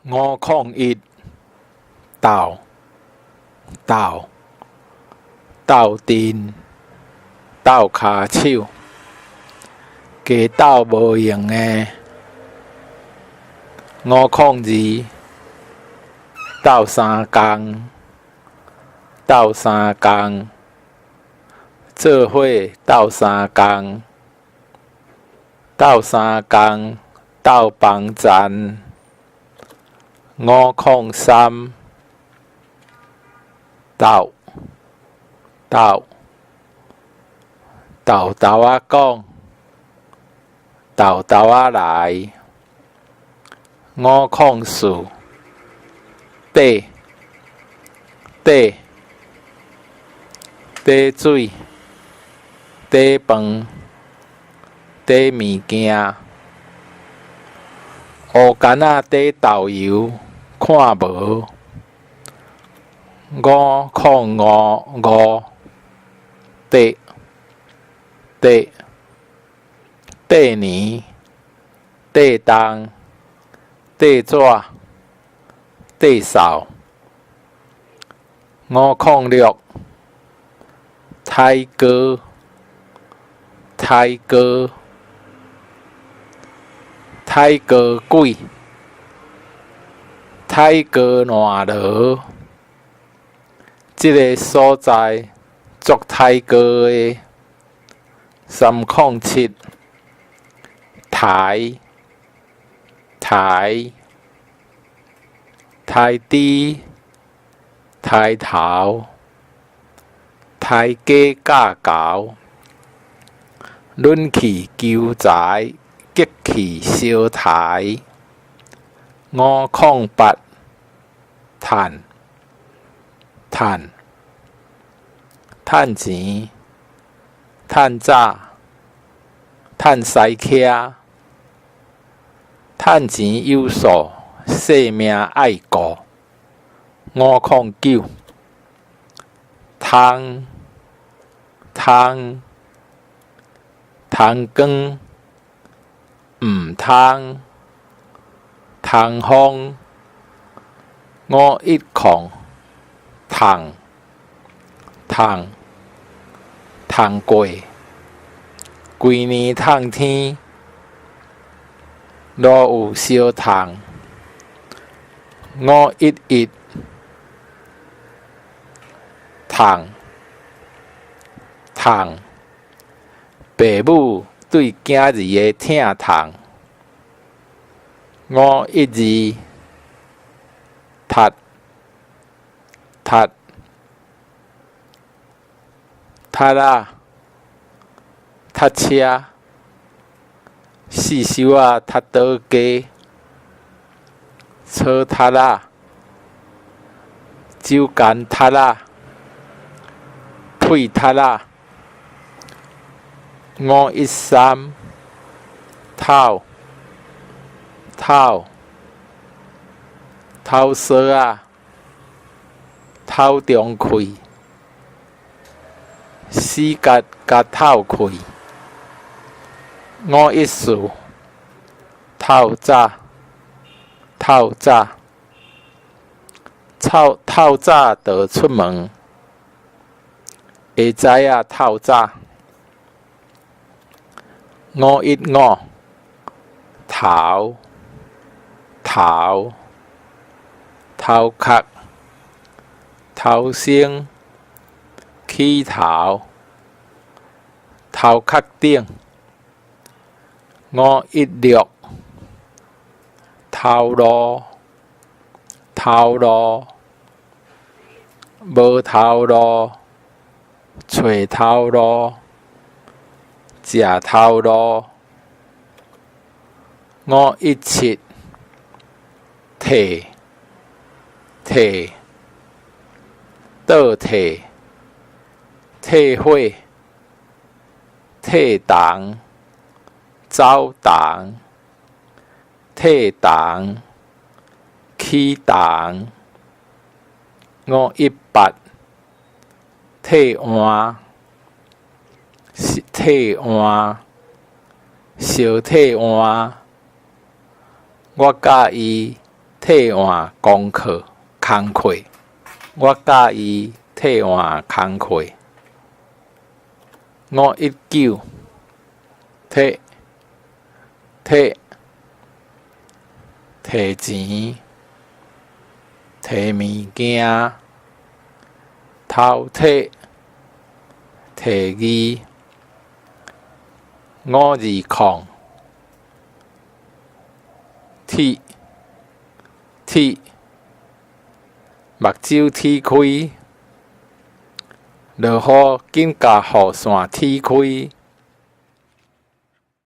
501斗斗斗阵斗骹手，加斗无用的502斗三工斗三工，做伙斗三工斗三工斗帮站503斗斗豆豆仔讲豆豆仔来504底底底水底饭底物件乌干仔底豆油看无505底底底年底冬底纸底扫506胎哥胎哥胎哥鬼胎哥烂螺，这个所在足胎哥的307台台台底台头台家架高轮起球材激起小台508趁趁趁钱趁早趁驶车趁钱有数性命爱顾509通通通光毋通通风510通通通过规年通天路有烧通511通通爸母对囝儿的疼痛512读读读啊读车四手仔读倒家草读啊酒干读啊屁读啊513透透透臊啊透中开死角甲透开514透早透早透早就出门会知影透早515头头头壳头先起头头壳顶516头路头路无头路找头路食头路517退退倒退退火退动走动退动起动518退换退换小退换我甲伊替换功课工课，我甲伊替换工课。519摕錢，摕物件，偷摕字。520鐵，目睭鐵開，落雨緊甲雨傘鐵開。